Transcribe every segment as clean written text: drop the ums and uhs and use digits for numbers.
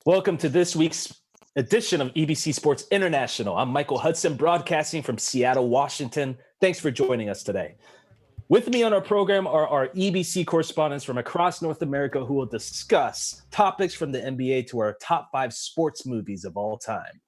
Welcome to this week's edition of EBC Sports International. I'm Michael Hudson, broadcasting from Seattle, Washington. Thanks for joining us today. With me on our program are our EBC correspondents from across North America who will discuss topics from the NBA to our top 5 sports movies of all time.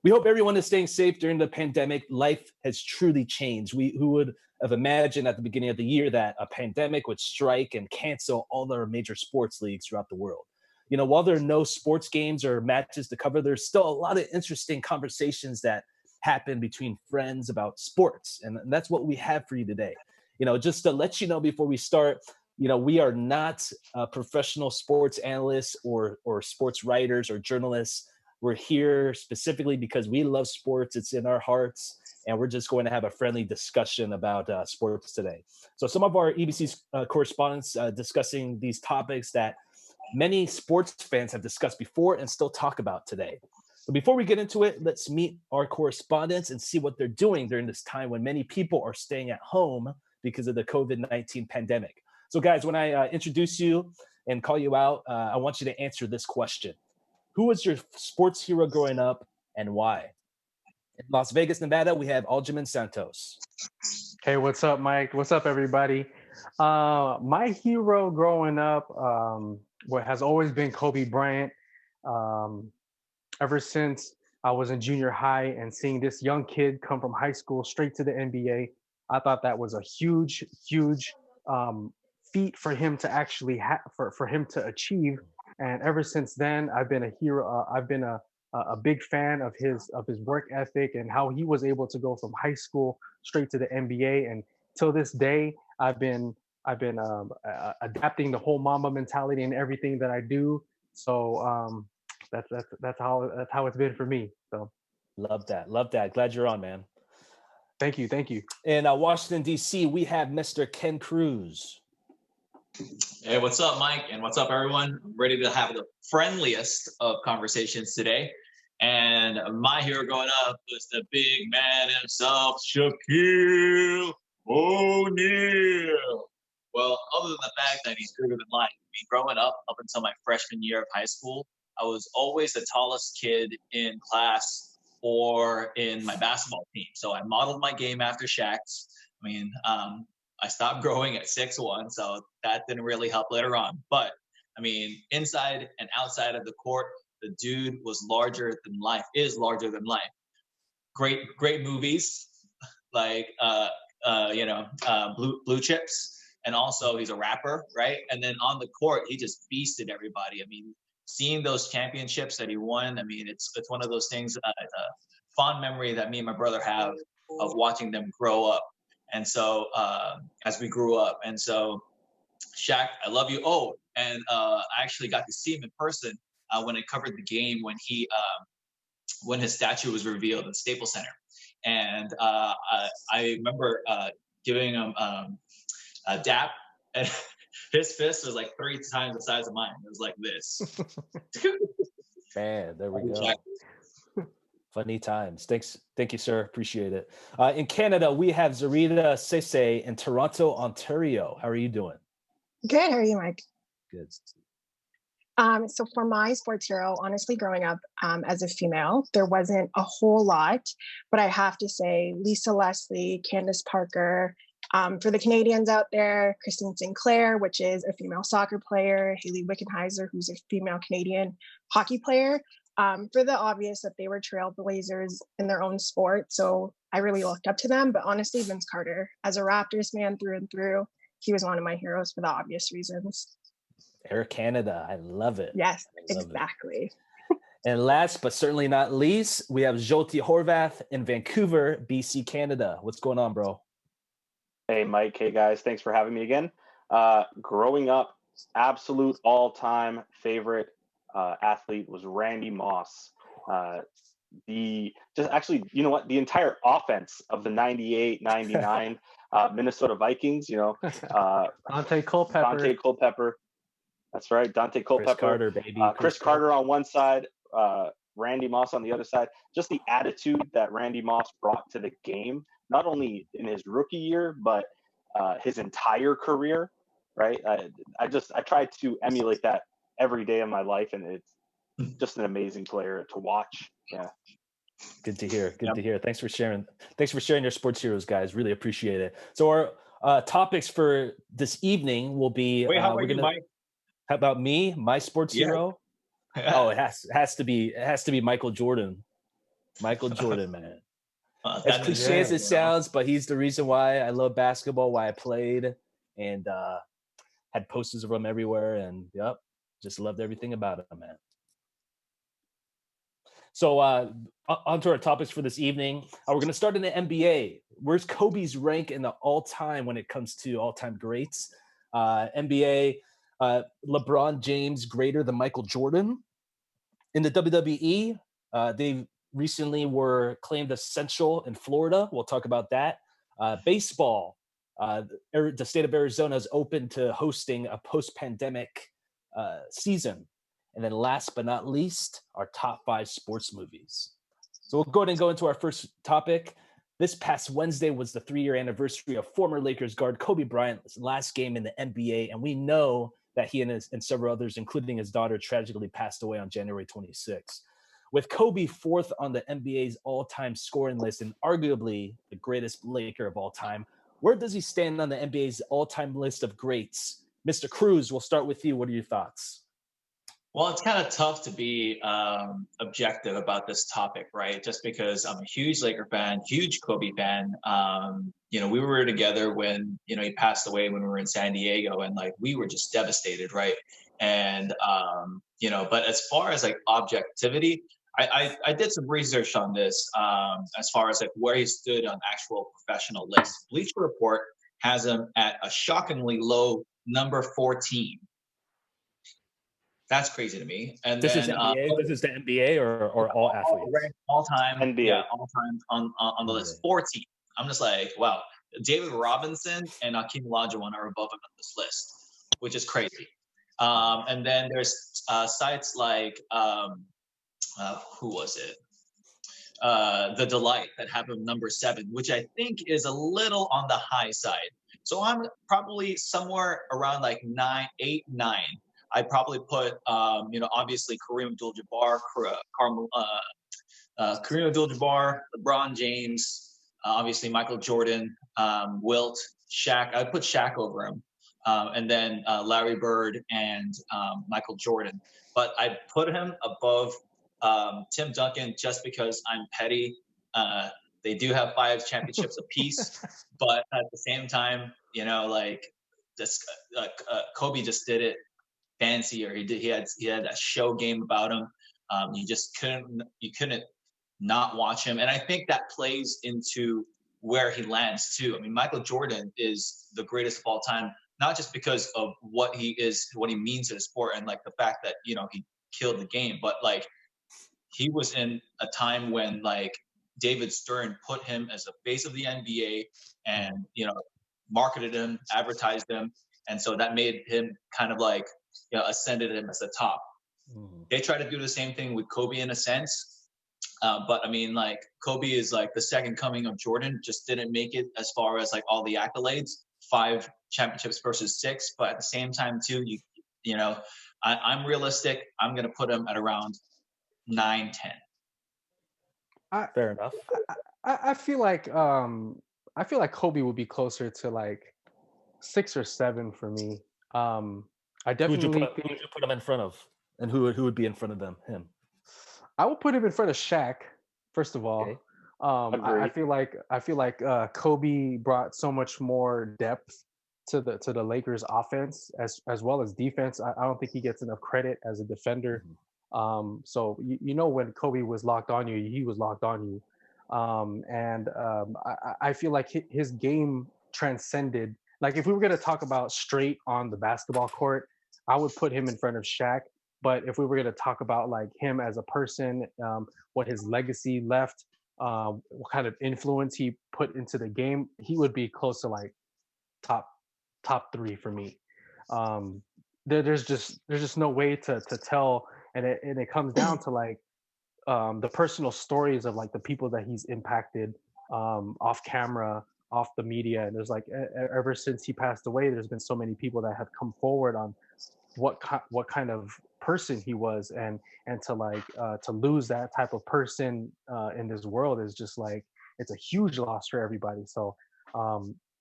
We hope everyone is staying safe during the pandemic. Life has truly changed. Who would have imagined at the beginning of the year that a pandemic would strike and cancel all our major sports leagues throughout the world? You know, while there are no sports games or matches to cover, there's still a lot of interesting conversations that happen between friends about sports. And that's what we have for you today. You know, just to let you know before we start, we are not professional sports analysts or sports writers or journalists. We're here specifically because we love sports. It's in our hearts. And we're just going to have a friendly discussion about sports today. So some of our EBC correspondents discussing these topics that many sports fans have discussed before and still talk about today. But before we get into it, let's meet our correspondents and see what they're doing during this time when many people are staying at home because of the COVID-19 pandemic. So guys, when I introduce you and call you out, I want you to answer this question. Who was your sports hero growing up and why? In Las Vegas, Nevada, we have Aljamain Santos. Hey, what's up, Mike? What's up, everybody? My hero growing up has always been Kobe Bryant. Ever since I was in junior high and seeing this young kid come from high school straight to the NBA, I thought that was a huge feat for him to actually for him to achieve. And ever since then, I've been a hero. I've been a big fan of his work ethic and how he was able to go from high school straight to the NBA. And till this day, I've been adapting the whole Mamba mentality in everything that I do. So that's how it's been for me. So love that. Glad you're on, man. Thank you. In Washington, D.C., we have Mr. Ken Cruz. Hey, what's up, Mike? And what's up, everyone? I'm ready to have the friendliest of conversations today. And my hero growing up was the big man himself, Shaquille O'Neal. Well, other than the fact that he's bigger than life, growing up until my freshman year of high school, I was always the tallest kid in class or in my basketball team. So I modeled my game after Shaq's. I stopped growing at 6'1", so that didn't really help later on. But, inside and outside of the court, the dude was larger than life, is larger than life. Great movies like, Blue Chips. And also he's a rapper, right? And then on the court, he just feasted everybody. Seeing those championships that he won, it's one of those things, it's a fond memory that me and my brother have of watching them grow up. And so as we grew up, and so Shaq, I love you. Oh, and I actually got to see him in person when I covered the game when his statue was revealed at Staples Center. And I remember giving him a dap, and his fist was like 3 times the size of mine. It was like this. Man, there we go. Funny times. Thank you, sir. Appreciate it. In Canada, we have Zarita Sese in Toronto, Ontario. How are you doing? Good. How are you, Mike? Good. So for my sports hero, honestly, growing up as a female, there wasn't a whole lot, but I have to say Lisa Leslie, Candace Parker. For the Canadians out there, Christine Sinclair, which is a female soccer player, Hayley Wickenheiser, who's a female Canadian hockey player. For the obvious that they were trailblazers in their own sport. So I really looked up to them. But honestly, Vince Carter, as a Raptors fan through and through, he was one of my heroes for the obvious reasons. Air Canada. I love it. Yes, exactly. And last but certainly not least, we have Jyoti Horvath in Vancouver, BC, Canada. What's going on, bro? Hey, Mike. Hey, guys. Thanks for having me again. Growing up, absolute all-time favorite athlete was Randy Moss. The entire offense of the 98, 99 Minnesota Vikings, Dante Culpepper. That's right. Dante Culpepper. Chris Carter, baby. Chris Carter on one side, Randy Moss on the other side. Just the attitude that Randy Moss brought to the game, not only in his rookie year, but his entire career, right? I tried to emulate that every day of my life, and just an amazing player to watch. Yeah. Good to hear. Good to hear. Thanks for sharing. Thanks for sharing your sports heroes, guys. Really appreciate it. So our topics for this evening will be. Wait, how about you, Mike? How about me? My sports hero? Oh, it has to be Michael Jordan. Michael Jordan, man. As cliche as it sounds, but he's the reason why I love basketball, why I played, and had posters of him everywhere, and just loved everything about him, man. So on to our topics for this evening. We're going to start in the NBA. Where's Kobe's rank in the all-time when it comes to all-time greats? NBA, LeBron James greater than Michael Jordan. In the WWE, they recently were claimed essential in Florida. We'll talk about that. Baseball, the state of Arizona is open to hosting a post-pandemic season. And then last but not least, our top 5 sports movies. So we'll go ahead and go into our first topic. This past Wednesday was the 3-year anniversary of former Lakers guard Kobe Bryant's last game in the NBA. And we know that he and several others, including his daughter, tragically passed away on January 26. With Kobe 4th on the NBA's all-time scoring list and arguably the greatest Laker of all time, where does he stand on the NBA's all-time list of greats? Mr. Cruz, we'll start with you. What are your thoughts? Well, it's kind of tough to be objective about this topic, right? Just because I'm a huge Laker fan, huge Kobe fan. We were together when, he passed away when we were in San Diego, and we were just devastated, right? And, but as far as objectivity, I did some research on this as far as where he stood on actual professional lists. Bleacher Report has him at a shockingly low number 14. That's crazy to me. And this then is NBA. This is the NBA or all athletes? All time NBA. Yeah, all time on the list. 14. I'm just like, wow. David Robinson and Akeem Olajuwon are above him on this list, which is crazy. And then there's sites like who was it? The Delight that have him number 7, which I think is a little on the high side. So I'm probably somewhere around 8, 9. I probably put, obviously Kareem Abdul-Jabbar, Kareem Abdul-Jabbar, LeBron James, obviously Michael Jordan, Wilt, Shaq. I would put Shaq over him, and then Larry Bird and Michael Jordan. But I put him above Tim Duncan just because I'm petty. They do have 5 championships apiece, but at the same time, Kobe just did it fancier. He had a show game about him. You couldn't not watch him. And I think that plays into where he lands too. I mean, Michael Jordan is the greatest of all time, not just because of what he means to the sport and the fact that, he killed the game, but he was in a time when David Stern put him as the face of the NBA and, marketed him, advertised him. And so that made him kind of ascended him as the top. They try to do the same thing with Kobe in a sense. But I mean, Kobe is the second coming of Jordan, just didn't make it as far as all the accolades, 5 championships versus 6. But at the same time too, I'm realistic. I'm going to put him at around 9, 10. Fair enough. I feel like Kobe would be closer to 6 or 7 for me. I definitely who would you put him in front of, and who would be in front of him? I would put him in front of Shaq, first of all. Okay. I feel like Kobe brought so much more depth to the Lakers offense as well as defense. I don't think he gets enough credit as a defender. So when Kobe was locked on you, he was locked on you. I feel like his game transcended. If we were going to talk about straight on the basketball court, I would put him in front of Shaq. But if we were going to talk about him as a person, what his legacy left, what kind of influence he put into the game, he would be close to top 3 for me. There's just no way to tell, and it comes down to the personal stories of the people that he's impacted off camera, off the media. And there's ever since he passed away, there's been so many people that have come forward on what kind of person he was, and to lose that type of person in this world is just like, it's a huge loss for everybody. So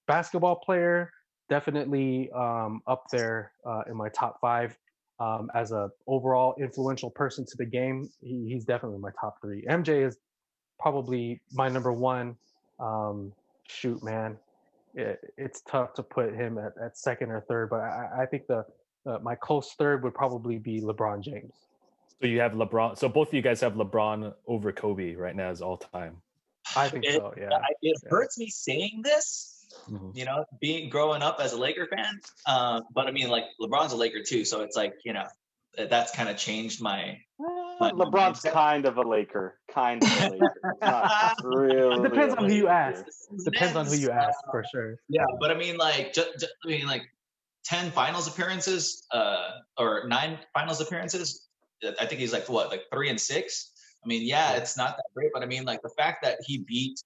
basketball player, definitely up there in my top 5. As a overall influential person to the game, he's definitely my top 3. MJ is probably my number 1. Shoot, man, it's tough to put him at second or third, but I think my close third would probably be LeBron James. So you have LeBron. So both of you guys have LeBron over Kobe right now as all time. I think so. Yeah. It hurts me saying this. You know, growing up as a Laker fan, but I mean, like, LeBron's a Laker too, so it's like, you know, that's kind of changed my LeBron's kind of a Laker, Not really. It depends on who you ask. For sure. Yeah, but I mean, like, like 10 finals appearances, or 9 finals appearances. I think he's like 3 and 6. I mean, yeah, it's not that great, but I mean, like, the fact that he beat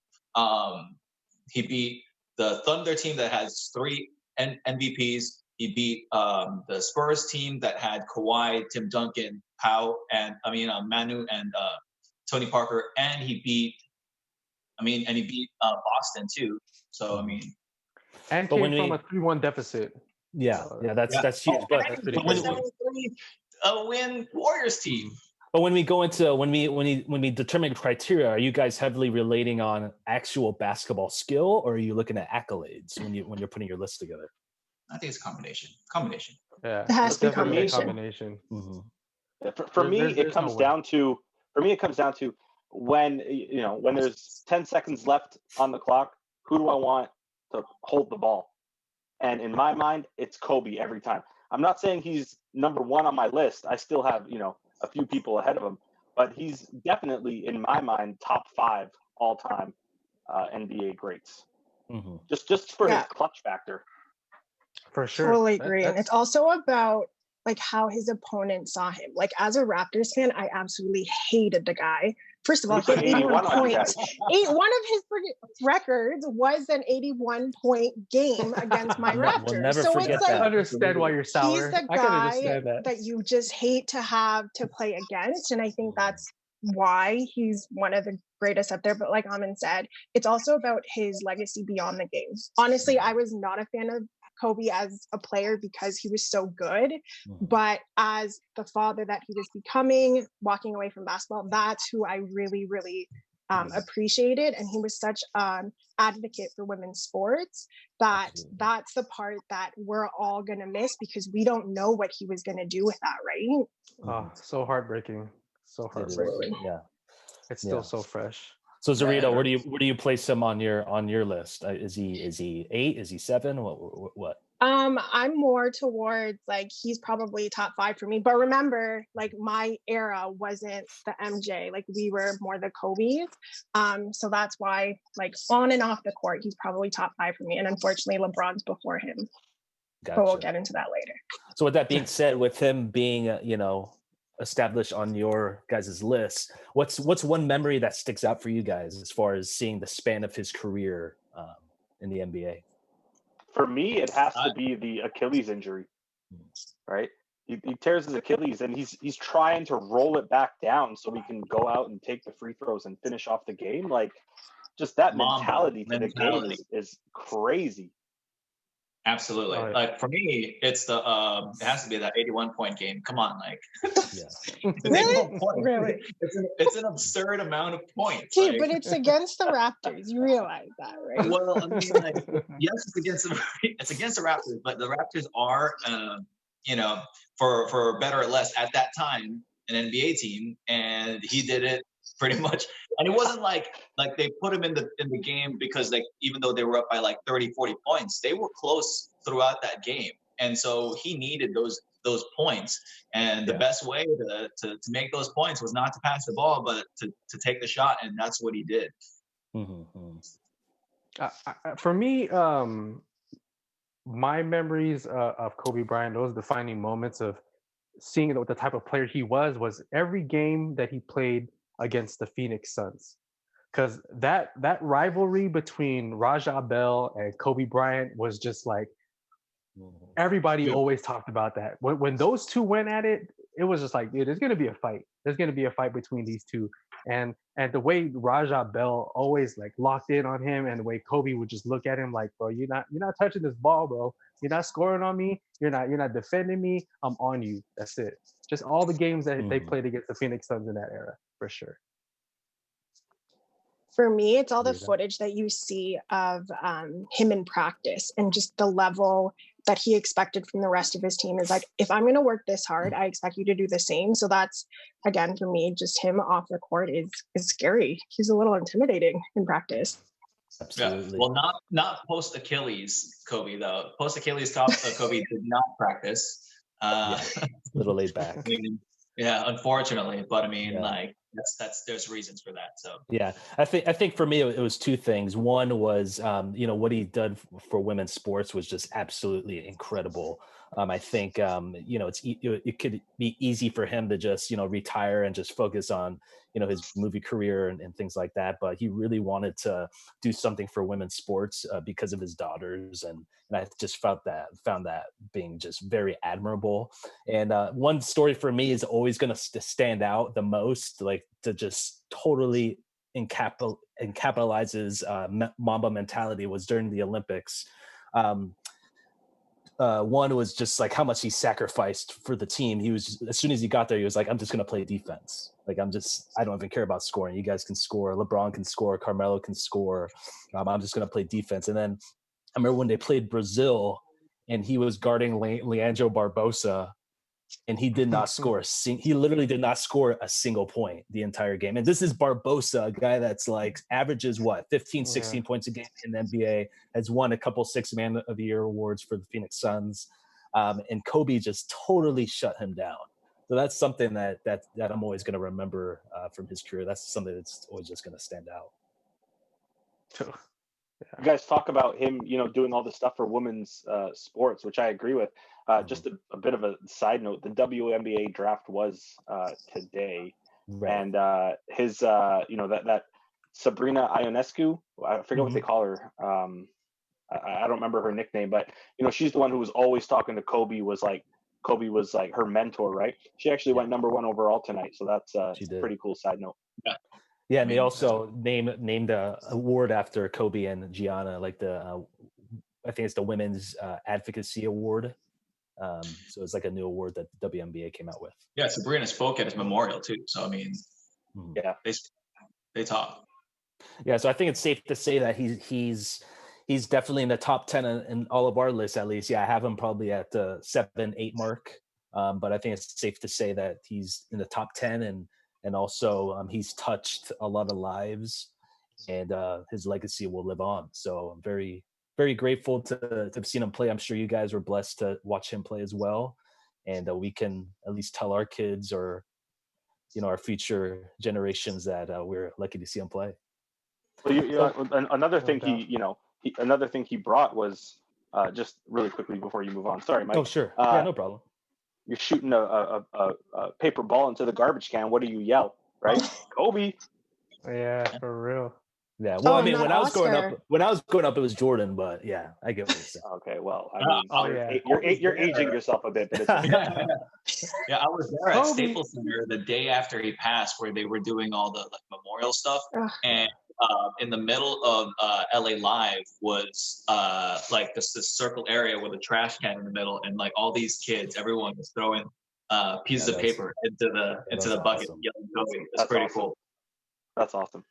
the Thunder team that has 3 MVPs. He beat the Spurs team that had Kawhi, Tim Duncan, Manu, and Tony Parker, and he beat Boston too. So I mean, and came from a 3-1 deficit. That's huge. But a win Warriors team. But when we determine criteria, are you guys heavily relating on actual basketball skill, or are you looking at accolades when you're putting your list together? I think it's a combination. Yeah, it has to be combination. Mm-hmm. For me, it comes down to when there's 10 seconds left on the clock, who do I want to hold the ball? And in my mind, it's Kobe every time. I'm not saying he's number 1 on my list. I still have, a few people ahead of him, but he's definitely, in my mind, top 5 all-time NBA greats. Mm-hmm. Just for his clutch factor. For sure. Totally agree. And it's also about like how his opponent saw him. Like, as a Raptors fan, I absolutely hated the guy. First of all, he had 81 points. One of his records was an 81-point game against my Raptors. We'll never so forget it's like, I understand why you're sour. He's the guy that you just hate to have to play against. And I think that's why he's one of the greatest up there. But like Amin said, it's also about his legacy beyond the game. Honestly, I was not a fan of Kobe as a player because he was so good, but as the father that he was becoming, walking away from basketball, that's who I really, really appreciated. And he was such an advocate for women's sports that's the part that we're all going to miss because we don't know what he was going to do with that, right? Oh, so heartbreaking. So heartbreaking. Yeah. It's still so fresh. So Zarita, where do you place him on your list? Is he 8? Is he 7? What? I'm more towards like he's probably top 5 for me. But remember, like my era wasn't the MJ. Like we were more the Kobe's. So that's why, like on and off the court, he's probably top 5 for me. And unfortunately, LeBron's before him. Gotcha. But we'll get into that later. So with that being said, with him being established on your guys' list, what's one memory that sticks out for you guys as far as seeing the span of his career in the NBA? For me, it has to be the Achilles injury, right? He tears his Achilles and he's trying to roll it back down so he can go out and take the free throws and finish off the game. Like, just that mentality to the game is crazy. Absolutely. Right. Like for me, it's it has to be that 81-point game. Come on, like. Really? It's an absurd amount of points. Okay, but it's against the Raptors. You realize that, right? Well, I mean, like, yes, it's against the Raptors, but the Raptors are, for better or less at that time, an NBA team, and he did it pretty much. And it wasn't like they put him in the game because, like, even though they were up by like 30, 40 points, they were close throughout that game. And so he needed those points. And the best way to make those points was not to pass the ball, but to take the shot. And that's what he did. Mm-hmm. For me, my memories of Kobe Bryant, those defining moments of seeing the type of player he was every game that he played against the Phoenix Suns. Because that rivalry between Raja Bell and Kobe Bryant was just like Everybody Yep. always talked about that. When those two went at it, it was just like, dude, there's gonna be a fight. There's gonna be a fight between these two. And the way Raja Bell always like locked in on him, and the way Kobe would just look at him like, bro, you're not touching this ball, bro. You're not scoring on me. You're not defending me. I'm on you. That's it. Just all the games that they played against the Phoenix Suns in that era, for sure. For me, it's all the Yeah. footage that you see of him in practice, and just the level that he expected from the rest of his team is like, if I'm going to work this hard, I expect you to do the same. So that's, again, for me, just him off the court is scary. He's a little intimidating in practice. Absolutely. Well, not post Achilles Kobe though. Post Achilles Kobe did not practice. A little laid back. I mean, yeah, unfortunately, but I mean, Yeah. like that's there's reasons for that. So Yeah, I think for me it was two things. One was what he did for women's sports was just absolutely incredible. I think it could be easy for him to just retire and just focus on his movie career and things like that. But he really wanted to do something for women's sports because of his daughters, and I just found that being just very admirable. And one story for me is always going to stand out the most, like to just totally capitalizes Mamba mentality, was during the Olympics. One was just like how much he sacrificed for the team. He was as soon as he got there, he was like, I'm just going to play defense. Like I don't even care about scoring. You guys can score. LeBron can score. Carmelo can score. I'm just going to play defense. And then I remember when they played Brazil and he was guarding Leandro Barbosa, and he did not score he literally did not score a single point the entire game. And this is Barbosa, a guy that's like averages 15-16 points a game in the NBA, has won a couple 6 Man of the Year awards for the Phoenix Suns, and Kobe just totally shut him down. So that's something that I'm always going to remember from his career. That's something that's always just going to stand out. You guys talk about him, doing all this stuff for women's sports, which I agree with. Just a bit of a side note: the WNBA draft was today, Right. and his, that Sabrina Ionescu, I forget what they call her. I don't remember her nickname, but she's the one who was always talking to Kobe. Kobe was like her mentor, right? She actually went number 1 overall tonight, so that's a pretty cool side note. Yeah, and they also named a award after Kobe and Gianna, like I think it's the Women's Advocacy Award. So it's like a new award that WNBA came out with. yeah, Sabrina spoke at his memorial too. So I mean, Yeah, they talk. Yeah, so I think it's safe to say that he's definitely in the top 10 in all of our lists, at least. Yeah, I have him probably at the 7-8 mark, but I think it's safe to say that he's in the top 10, and also he's touched a lot of lives, and his legacy will live on. So I'm very, very grateful to have seen him play. I'm sure you guys were blessed to watch him play as well, and we can at least tell our kids or our future generations that we're lucky to see him play. Well, another thing another thing he brought was just really quickly before you move on. Sorry, Mike. Oh, sure. Yeah, no problem. You're shooting a paper ball into the garbage can. What do you yell, right? Kobe. Yeah, for real. Yeah. Well, I mean, not when I was growing Oscar. up, it was Jordan, but yeah, I get what you're saying. Okay, well, I mean, yeah. you're aging yourself a bit, but it's Yeah, I was there at Staples Center the day after he passed, where they were doing all the memorial stuff, and in the middle of LA Live was this circle area with a trash can in the middle, and like all these kids, everyone was throwing pieces of paper into the bucket. Awesome. Yelling Kobe. It's pretty cool. That's awesome.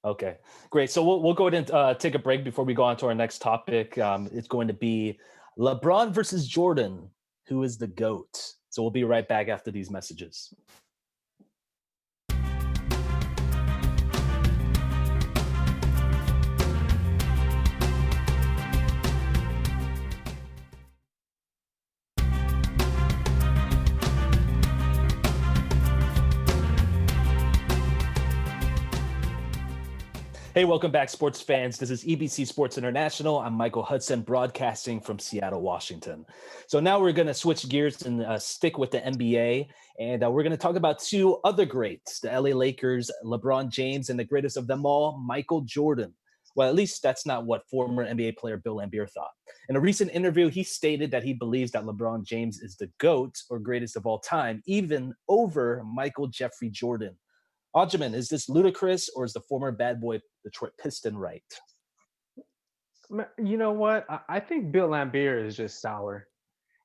Okay, great. So we'll go ahead and take a break before we go on to our next topic. It's going to be LeBron versus Jordan. Who is the GOAT? So we'll be right back after these messages. Hey, welcome back, sports fans. This is EBC Sports International. I'm Michael Hudson, broadcasting from Seattle, Washington. So now we're going to switch gears and stick with the NBA, and we're going to talk about 2 other greats, the LA Lakers, LeBron James, and the greatest of them all, Michael Jordan. Well, at least that's not what former NBA player Bill Laimbeer thought. In a recent interview, he stated that he believes that LeBron James is the GOAT, or greatest of all time, even over Michael Jeffrey Jordan. Ajamin, is this ludicrous, or is the former bad boy Detroit Piston right? You know what? I think Bill Laimbeer is just sour.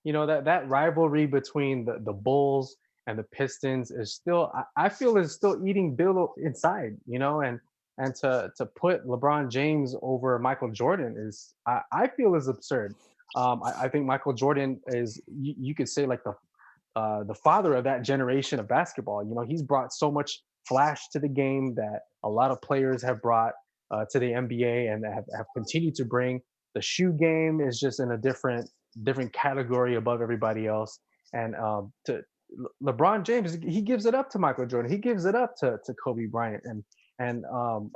You know, that rivalry between the Bulls and the Pistons is still, I feel, is still eating Bill inside. You know, and to put LeBron James over Michael Jordan is, I feel, is absurd. I think Michael Jordan is, you could say, like the father of that generation of basketball. You know, he's brought so much flash to the game that a lot of players have brought to the NBA and have continued to bring. The shoe game is just in a different category above everybody else. And to LeBron James, he gives it up to Michael Jordan. He gives it up to Kobe Bryant. And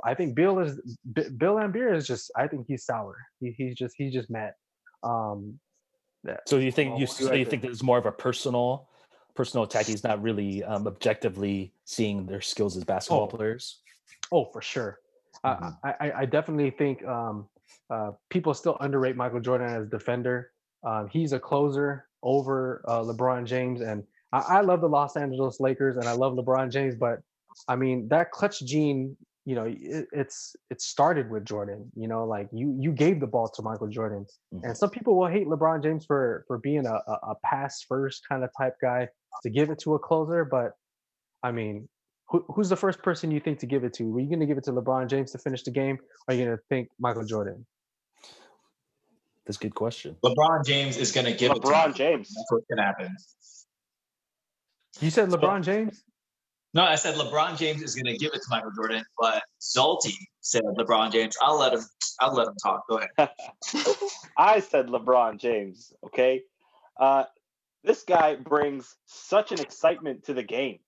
I think Bill Laimbeer is just, I think he's sour. He's just mad. So you think think there's more of a personal attack? He's not really objectively seeing their skills as basketball players. Oh, for sure. I definitely think people still underrate Michael Jordan as defender. He's a closer over LeBron James, and I love the Los Angeles Lakers and I love LeBron James, but I mean, that clutch gene, you know, it started with Jordan. You know, like you gave the ball to Michael Jordan, and some people will hate LeBron James for being a pass first kind of type guy to give it to a closer, but I mean, who's the first person you think to give it to? Were you going to give it to LeBron James to finish the game, or are you going to think Michael Jordan? That's a good question. LeBron James is going to give it to LeBron James. That's what's going to happen. You said LeBron James? No, I said LeBron James is going to give it to Michael Jordan, but Zolty said LeBron James. I'll let him talk. Go ahead. I said LeBron James. Okay, this guy brings such an excitement to the game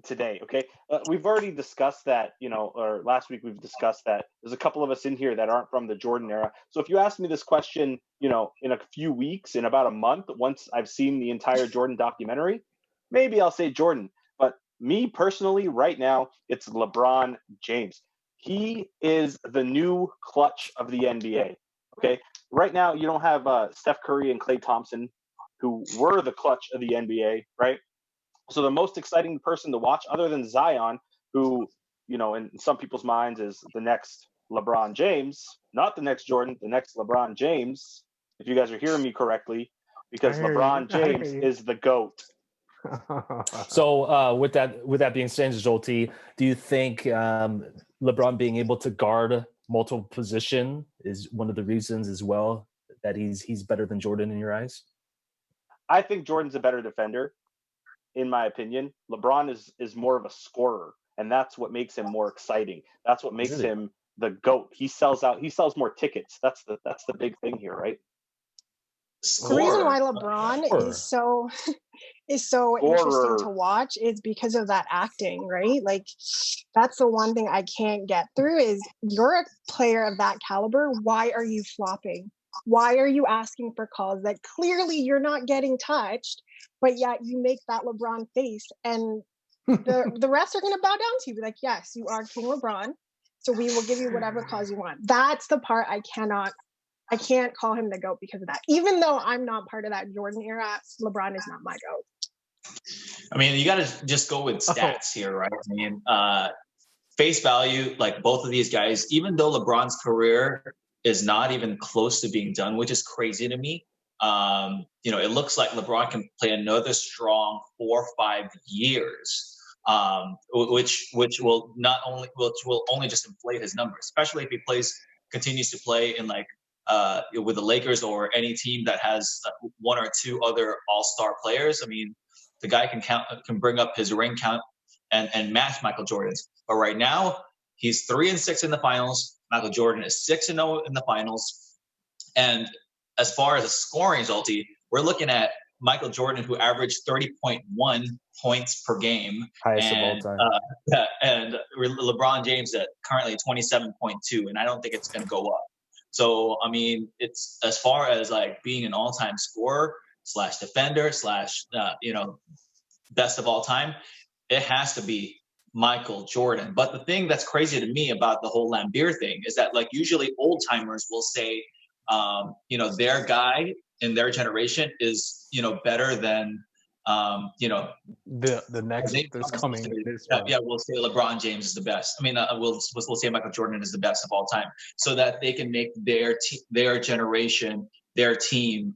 today. Okay, we've already discussed that, you know, or last week we've discussed that there's a couple of us in here that aren't from the Jordan era. So if you ask me this question, you know, in a few weeks, in about a month, once I've seen the entire Jordan documentary, maybe I'll say Jordan. But me personally, right now, it's LeBron James. He is the new clutch of the NBA. Okay, right now you don't have Steph Curry and Klay Thompson, who were the clutch of the NBA, right? So the most exciting person to watch, other than Zion, who, you know, in some people's minds is the next LeBron James, not the next Jordan, the next LeBron James, if you guys are hearing me correctly, because LeBron James is the GOAT. So with that being said, Zolty, do you think LeBron being able to guard multiple position is one of the reasons as well that he's better than Jordan in your eyes? I think Jordan's a better defender, in my opinion. LeBron is more of a scorer, and that's what makes him more exciting. That's what makes him the GOAT. He sells more tickets. That's the big thing here, right? The reason why LeBron is so interesting to watch is because of that acting, right? Like, that's the one thing I can't get through is, you're a player of that caliber. Why are you flopping? Why are you asking for calls that clearly you're not getting touched, but yet you make that LeBron face, and the refs are going to bow down to you, be like, yes, you are King LeBron, so we will give you whatever calls you want. That's the part I can't call him the GOAT because of that. Even though I'm not part of that Jordan era, LeBron is not my GOAT. I mean, you got to just go with stats here, right? I mean, face value, like both of these guys, even though LeBron's career is not even close to being done, which is crazy to me. You know, it looks like LeBron can play another strong 4 or 5 years, which will only just inflate his numbers, especially if he continues to play in like with the Lakers or any team that has 1 or 2 other all-star players. I mean, the guy can bring up his ring count and match Michael Jordan's. But right now, he's 3-6 in the finals. Michael Jordan is 6-0 in the finals. And as far as the scoring, Zolty, we're looking at Michael Jordan, who averaged 30.1 points per game. Highest of all time. And LeBron James at currently 27.2, and I don't think it's going to go up. So, I mean, it's as far as like being an all-time scorer / defender / you know, best of all time, it has to be Michael Jordan. But the thing that's crazy to me about the whole Lambeer thing is that, like, usually old timers will say, their guy in their generation is, better than, The next that's coming. We'll say LeBron James is the best. I mean, we'll say Michael Jordan is the best of all time, so that they can make their generation, their team,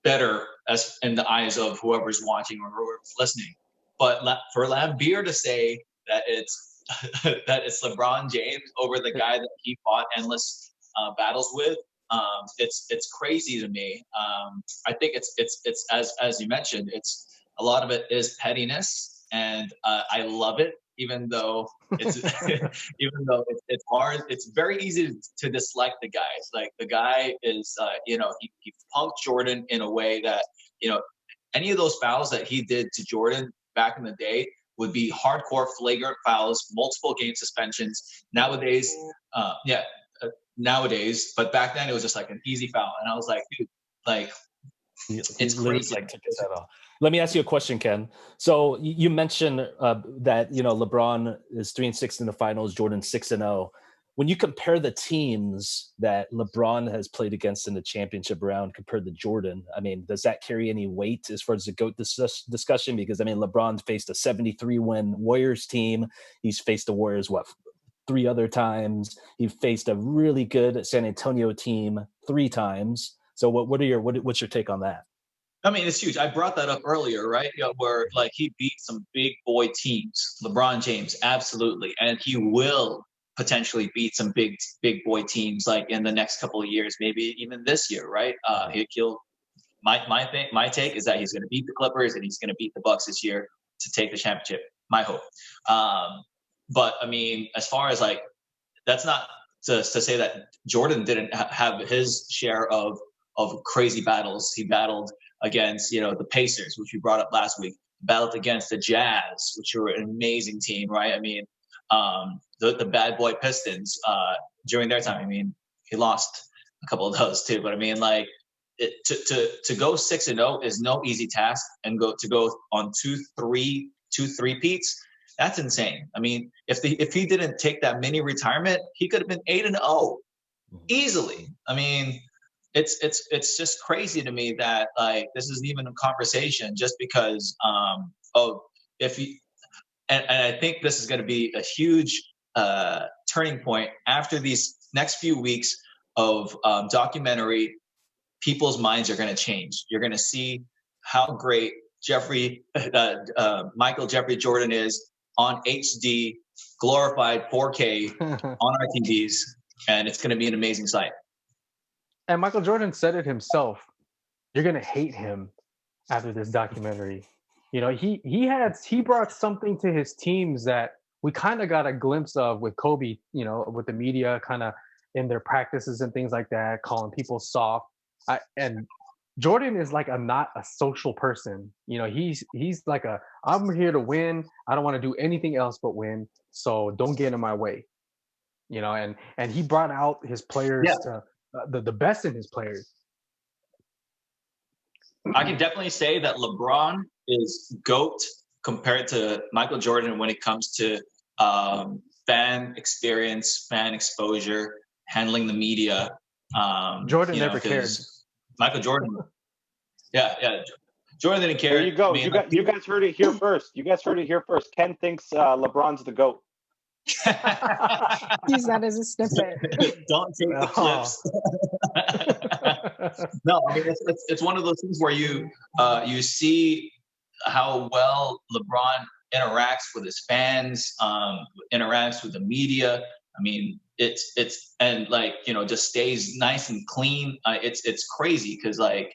better as in the eyes of whoever's watching or whoever's listening. But for Lambeer to say that it's that it's LeBron James over the guy that he fought endless battles with, it's crazy to me. I think it's as you mentioned, it's a lot of it is pettiness, and I love it, even though it's it's hard. It's very easy to dislike the guy. Like, the guy is he punked Jordan in a way that, any of those fouls that he did to Jordan back in the day would be hardcore flagrant fouls, multiple game suspensions. Nowadays, but back then it was just like an easy foul, and I was like, dude, like, it's crazy. Like, let me ask you a question, Ken. So you mentioned that LeBron is 3-6 in the finals, Jordan 6-0. When you compare the teams that LeBron has played against in the championship round compared to Jordan, I mean, does that carry any weight as far as the GOAT discussion? Because, I mean, LeBron's faced a 73-win Warriors team. He's faced the Warriors, 3 other times. He faced a really good San Antonio team 3 times. So what's your take on that? I mean, it's huge. I brought that up earlier, right? Where, like, he beat some big boy teams. LeBron James, absolutely. And he will potentially beat some big boy teams, like, in the next couple of years, maybe even this year, right? My take is that he's going to beat the Clippers and he's going to beat the Bucks this year to take the championship. My hope. But I mean, as far as, like, that's not to say that Jordan didn't have his share of crazy battles. He battled against, the Pacers, which we brought up last week, battled against the Jazz, which were an amazing team, right? I mean, the bad boy Pistons during their time. I mean, he lost a couple of those too, but I mean, like, to go 6-0 is no easy task, and go on 2-3 peats. That's insane. I mean, if he didn't take that mini retirement, he could have been 8-0 easily. I mean, it's just crazy to me that, like, this isn't even a conversation just because and I think this is going to be a huge turning point after these next few weeks of documentary. People's minds are going to change. You're going to see how great Michael Jeffrey Jordan is on HD, glorified 4K on our TVs, and it's going to be an amazing sight. And Michael Jordan said it himself. You're going to hate him after this documentary. He brought something to his teams that we kind of got a glimpse of with Kobe, with the media kind of in their practices and things like that, calling people soft. And Jordan is like not a social person. He's like I'm here to win. I don't want to do anything else but win. So don't get in my way. And he brought out his players to the best in his players. I can definitely say that LeBron is GOAT compared to Michael Jordan when it comes to fan experience, fan exposure, handling the media. Jordan never cared. Michael Jordan. Yeah. Jordan didn't care. There you go. You guys heard it here first. Ken thinks LeBron's the GOAT. Use that as a snippet. Don't take the clips. No, I mean, it's one of those things where you see how well LeBron interacts with his fans, interacts with the media. I mean, it's and, like, just stays nice and clean. It's crazy because, like,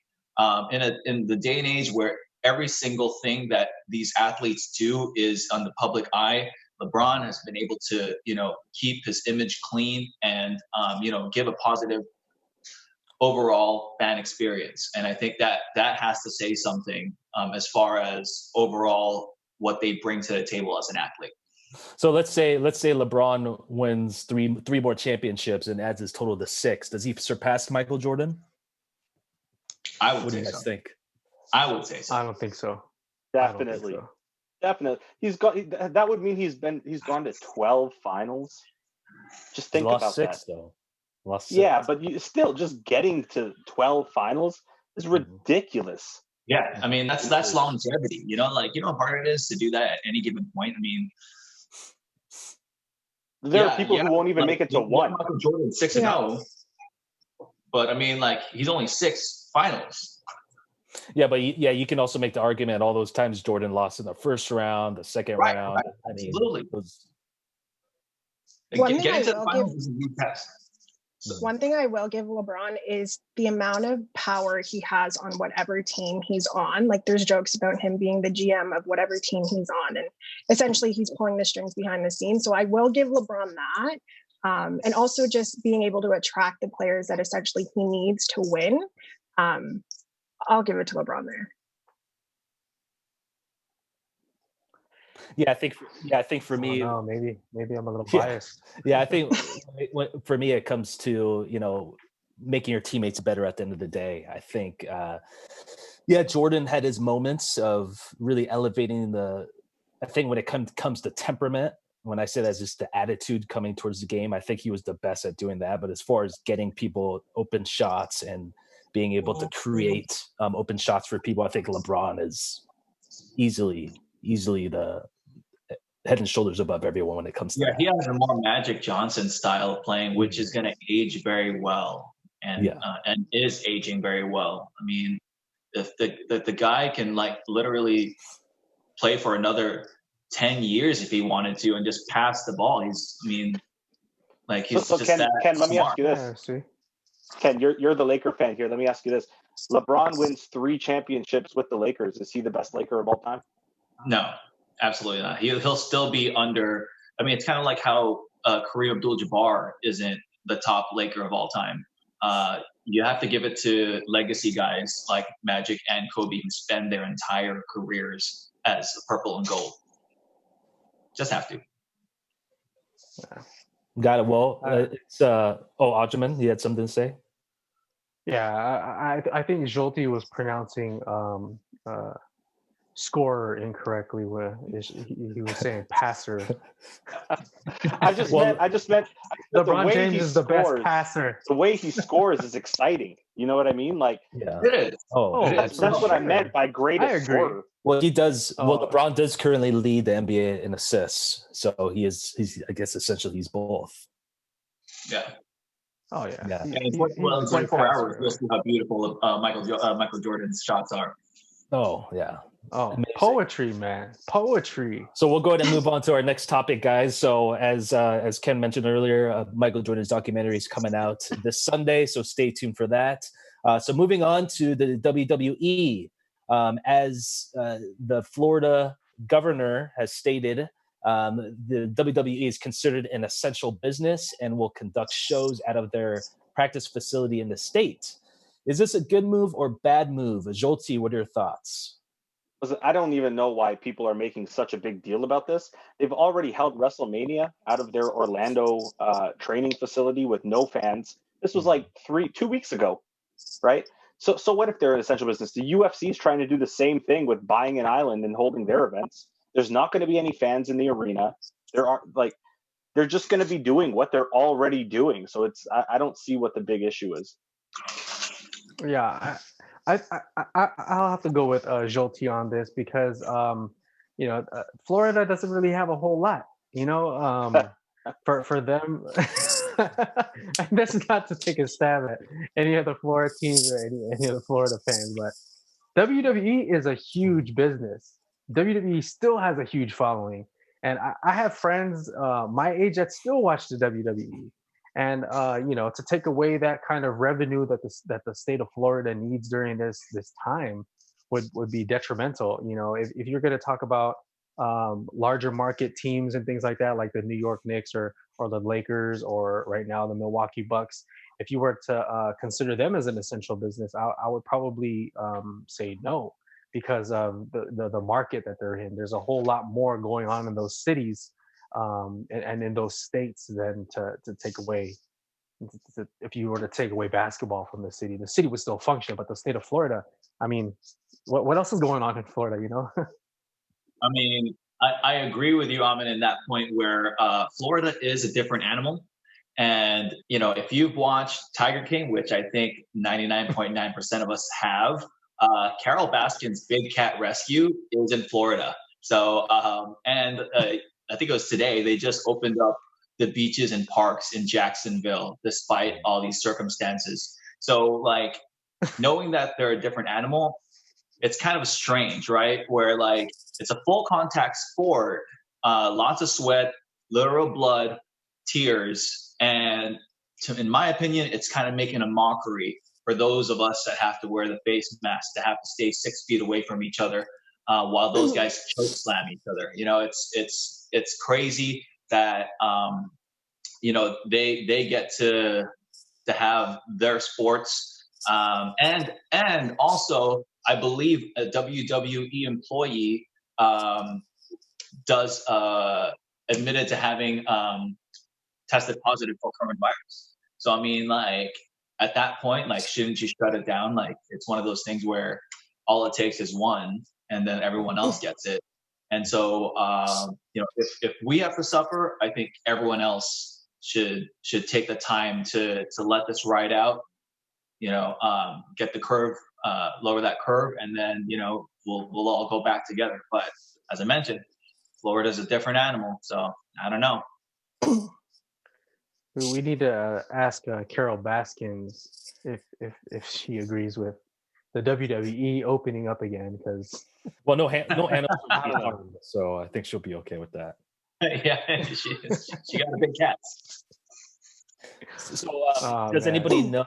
in the day and age where every single thing that these athletes do is on the public eye, LeBron has been able to, keep his image clean and, give a positive overall fan experience. And I think that has to say something as far as overall what they bring to the table as an athlete. So let's say LeBron wins three more championships and adds his total to 6. Does he surpass Michael Jordan? I would What do say you guys so. think? I would say so. I don't think so. Definitely. Definitely. That would mean he's gone to 12 finals. Just He think lost about 6 that. though. Lost 6. Yeah, but still just getting to 12 finals is ridiculous. Yeah, I mean that's longevity. You know, like how hard it is to do that at any given point. I mean, There are people who won't even make it to one. Michael Jordan 6-0, but I mean, like he's only 6 finals. Yeah, but you can also make the argument all those times Jordan lost in the first round, the second round. Right. I mean, Absolutely. One thing Getting I to the will finals is a huge test. One thing I will give LeBron is the amount of power he has on whatever team he's on. Like there's jokes about him being the GM of whatever team he's on, and essentially he's pulling the strings behind the scenes. So I will give LeBron that. And also just being able to attract the players that essentially he needs to win. I'll give it to LeBron there. Yeah, I think for me, maybe I'm a little biased. Yeah, I think for me it comes to making your teammates better at the end of the day. I think Jordan had his moments of really elevating I think when it comes to temperament, when I say that's just the attitude coming towards the game, I think he was the best at doing that. But as far as getting people open shots and being able to create open shots for people, I think LeBron is easily the head and shoulders above everyone when it comes to that. He has a more Magic Johnson style of playing, which is going to age very well and is aging very well. I mean, if the guy can like literally play for another 10 years if he wanted to and just pass the ball. Ken, let me ask you this. Ken, you're the Laker fan here. Let me ask you this. LeBron wins 3 championships with the Lakers. Is he the best Laker of all time? No, absolutely not. He'll still be under. I mean, it's kind of like how Kareem Abdul-Jabbar isn't the top Laker of all time. You have to give it to legacy guys like Magic and Kobe who spend their entire careers as purple and gold. Just have to. Got it. Well, it's Ajman, you had something to say? Yeah, I think Jolty was pronouncing scorer incorrectly. He was saying passer. I just meant LeBron James is the best passer. The way he scores is exciting. You know what I mean? Like, it is. That's what I meant by greatest scorer. Well, he does. Well, LeBron does currently lead the NBA in assists, so he's. I guess essentially he's both. Yeah. Oh yeah. And in 24 hours, we'll see how beautiful Michael Jordan's shots are. Oh yeah. Oh, amazing. Poetry, man. Poetry. So we'll go ahead and move on to our next topic, guys. So as Ken mentioned earlier, Michael Jordan's documentary is coming out this Sunday, so stay tuned for that. So moving on to the WWE, as the Florida governor has stated, the WWE is considered an essential business and will conduct shows out of their practice facility in the state. Is this a good move or bad move? Jolty, what are your thoughts? I don't even know why people are making such a big deal about this. They've already held WrestleMania out of their Orlando training facility with no fans. This was like 2 weeks ago, right? So what if they're an essential business? The UFC is trying to do the same thing with buying an island and holding their events. There's not going to be any fans in the arena. They're just going to be doing what they're already doing. So I don't see what the big issue is. Yeah, I'll have to go with Jolty on this because Florida doesn't really have a whole lot. For them. That's not to take a stab at any of the Florida teams or any of the Florida fans, but WWE is a huge business. WWE still has a huge following, and I have friends my age that still watch the WWE. And to take away that kind of revenue that the state of Florida needs during this time would be detrimental. If you're going to talk about larger market teams and things like that, like the New York Knicks or the Lakers, or right now the Milwaukee Bucks, if you were to consider them as an essential business, I would probably say no, because of the market that they're in. There's a whole lot more going on in those cities and in those states than to take away. If you were to take away basketball from the city would still function, but the state of Florida, I mean, what else is going on in Florida, I mean, I agree with you, Amin, in that point where Florida is a different animal. And, if you've watched Tiger King, which I think 99.9% of us have, Carol Baskin's Big Cat Rescue is in Florida. So, I think it was today, they just opened up the beaches and parks in Jacksonville, despite all these circumstances. So, like, knowing that they're a different animal, it's kind of strange, right? Where, like, it's a full contact sport, lots of sweat, literal blood, tears. And in my opinion, it's kind of making a mockery for those of us that have to wear the face mask, to have to stay 6 feet away from each other while those guys choke slam each other. It's crazy that they get to have their sports, and also I believe a WWE employee does admitted to having tested positive for coronavirus. So I mean, like, at that point, like, shouldn't you shut it down? Like, it's one of those things where all it takes is one, and then everyone else gets it. And so, if we have to suffer, I think everyone else should take the time to let this ride out. Get the curve, lower that curve, and then we'll all go back together. But as I mentioned, Florida's a different animal, so I don't know. We need to ask Carol Baskins if she agrees with the WWE opening up again, because no animals will be harmed, so I think she'll be okay with that. Yeah, she got a big cat. So does anybody know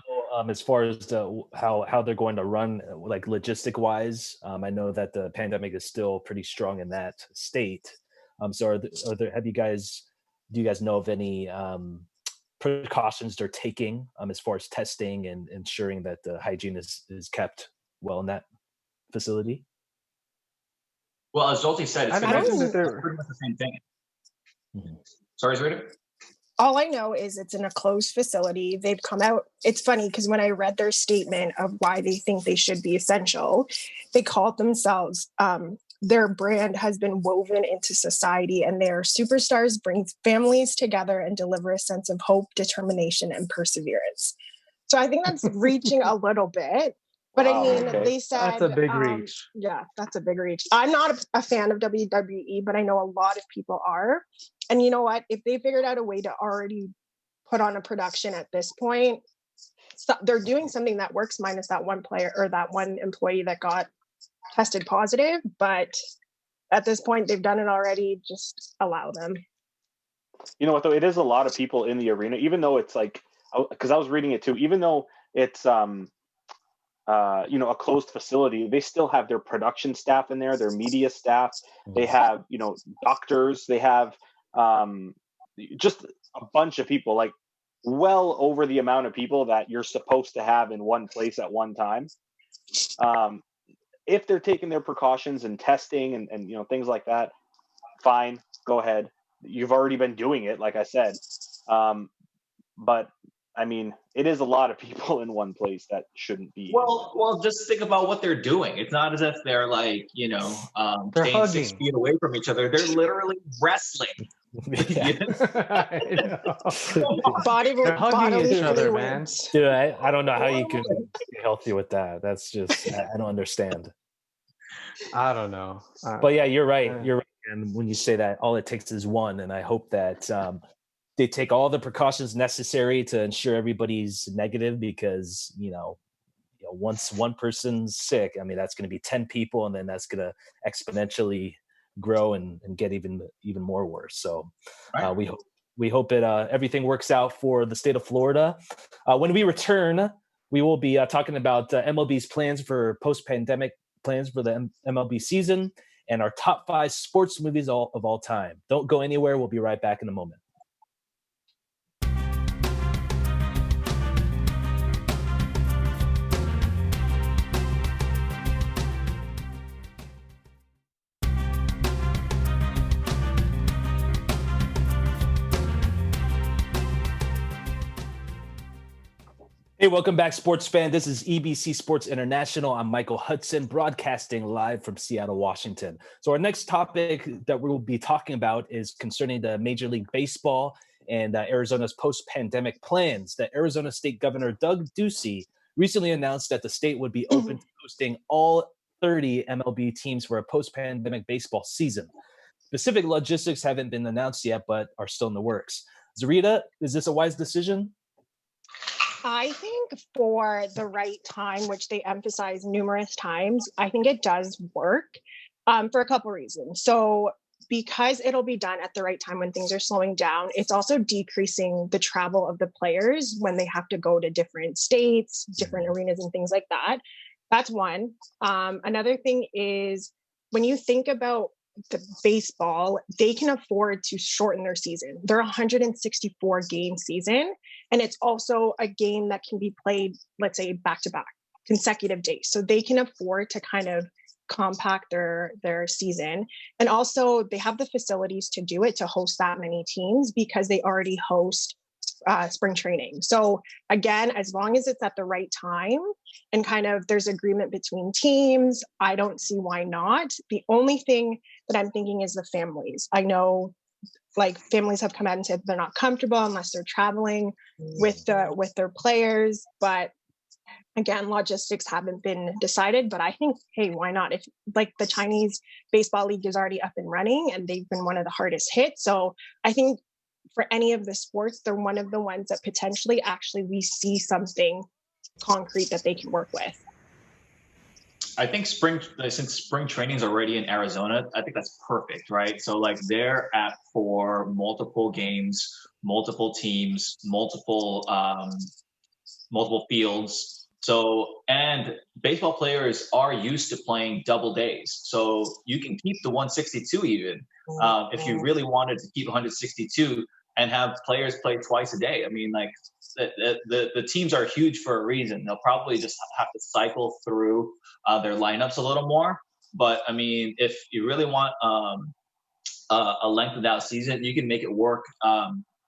as far as how they're going to run, like, logistic wise? I know that the pandemic is still pretty strong in that state. So do you guys know of any precautions they're taking as far as testing and ensuring that the hygiene is kept well in that facility? Well, as Zolti said, it's pretty much the same thing. Mm-hmm. Sorry, Zarita? All I know is it's in a closed facility. They've come out. It's funny because when I read their statement of why they think they should be essential, they called themselves, their brand has been woven into society, and their superstars bring families together and deliver a sense of hope, determination, and perseverance. So I think that's reaching a little bit. But wow, I mean, okay. They said that's a big reach. Yeah, that's a big reach. I'm not a fan of WWE, but I know a lot of people are. And you know what? If they figured out a way to already put on a production at this point, so they're doing something that works, minus that one player or that one employee that got tested positive. But at this point, they've done it already. Just allow them. You know what, though? It is a lot of people in the arena, even though it's like, because I was reading it too, even though it's, a closed facility, they still have their production staff in there, their media staff. They have, doctors. They have just a bunch of people, like well over the amount of people that you're supposed to have in one place at one time. If they're taking their precautions and testing and things like that, fine, go ahead. You've already been doing it, like I said. But I mean, it is a lot of people in one place that shouldn't be. Well, just think about what they're doing. It's not as if they're like, they're staying hugging 6 feet away from each other. They're literally wrestling. Hugging each other, man. Dude, I don't know how you can be healthy with that. That's just, I don't understand. I don't know. But yeah, you're right. You're right. And when you say that, all it takes is one. And I hope that they take all the precautions necessary to ensure everybody's negative, because once one person's sick, I mean, that's going to be 10 people, and then that's going to exponentially grow and get even more worse. So we hope it everything works out for the state of Florida. When we return, we will be talking about MLB's plans for post-pandemic plans for the MLB season and our top 5 sports movies of all time. Don't go anywhere. We'll be right back in a moment. Hey, welcome back, sports fan. This is EBC Sports International. I'm Michael Hudson, broadcasting live from Seattle, Washington. So our next topic that we will be talking about is concerning the Major League Baseball and Arizona's post-pandemic plans. The Arizona State Governor Doug Ducey recently announced that the state would be open to hosting all 30 MLB teams for a post-pandemic baseball season. Specific logistics haven't been announced yet, but are still in the works. Zarita, is this a wise decision? I think for the right time, which they emphasize numerous times, I think it does work for a couple reasons. So because it'll be done at the right time when things are slowing down, it's also decreasing the travel of the players when they have to go to different states, different arenas and things like that. That's one. Another thing is when you think about the baseball, they can afford to shorten their season. They're a 164 game season. And it's also a game that can be played, let's say, back-to-back consecutive days. So they can afford to kind of compact their season. And also they have the facilities to do it, to host that many teams, because they already host spring training. So again, as long as it's at the right time and kind of there's agreement between teams, I don't see why not. The only thing that I'm thinking is the families. I know like families have come out and said they're not comfortable unless they're traveling with their players. But again, logistics haven't been decided, but I think, hey, why not? If like the Chinese Baseball League is already up and running and they've been one of the hardest hit. So I think for any of the sports, they're one of the ones that potentially actually we see something concrete that they can work with. I think since spring training is already in Arizona, I think that's perfect, right? So like they're apt for multiple games, multiple teams, multiple fields. So, and baseball players are used to playing double days. So you can keep the 162 even if you really wanted to keep 162 and have players play twice a day. I mean, like the teams are huge for a reason. They'll probably just have to cycle through their lineups a little more. But I mean, if you really want a lengthened out season, you can make it work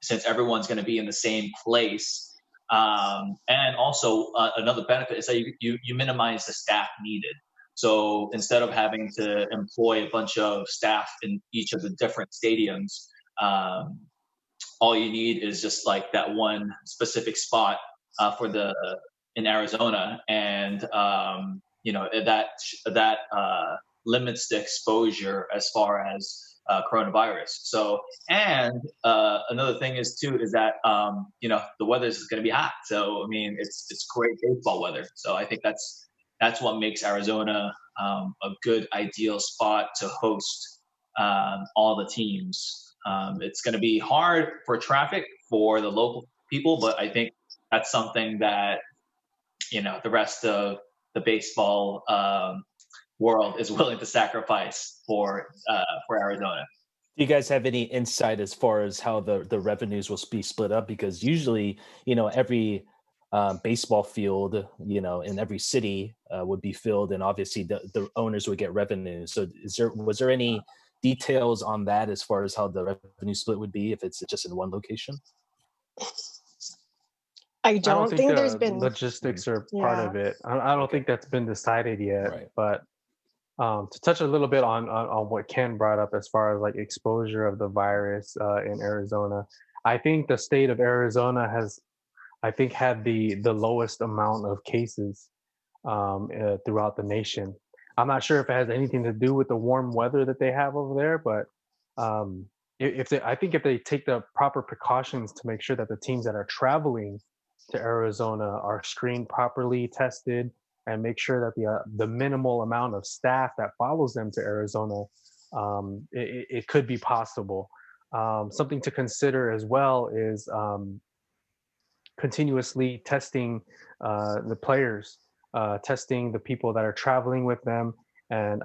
since everyone's going to be in the same place. And also another benefit is that you minimize the staff needed. So instead of having to employ a bunch of staff in each of the different stadiums, all you need is just like that one specific spot in Arizona, and that limits the exposure as far as coronavirus. So, and another thing is that the weather is going to be hot. So I mean, it's great baseball weather. So I think that's what makes Arizona a good ideal spot to host all the teams. It's going to be hard for traffic for the local people, but I think that's something that the rest of the baseball world is willing to sacrifice for Arizona. Do you guys have any insight as far as how the revenues will be split up? Because usually, every baseball field, in every city would be filled, and obviously the owners would get revenue. So was there any details on that as far as how the revenue split would be if it's just in one location? I don't think there's been logistics are part of it. I don't think that's been decided yet. Right. But to touch a little bit on what Ken brought up as far as like exposure of the virus in Arizona, I think the state of Arizona has, had the lowest amount of cases throughout the nation. I'm not sure if it has anything to do with the warm weather that they have over there, but if they take the proper precautions to make sure that the teams that are traveling to Arizona are screened properly, tested, and make sure that the minimal amount of staff that follows them to Arizona, it could be possible. Something to consider as well is continuously testing the players, testing the people that are traveling with them, and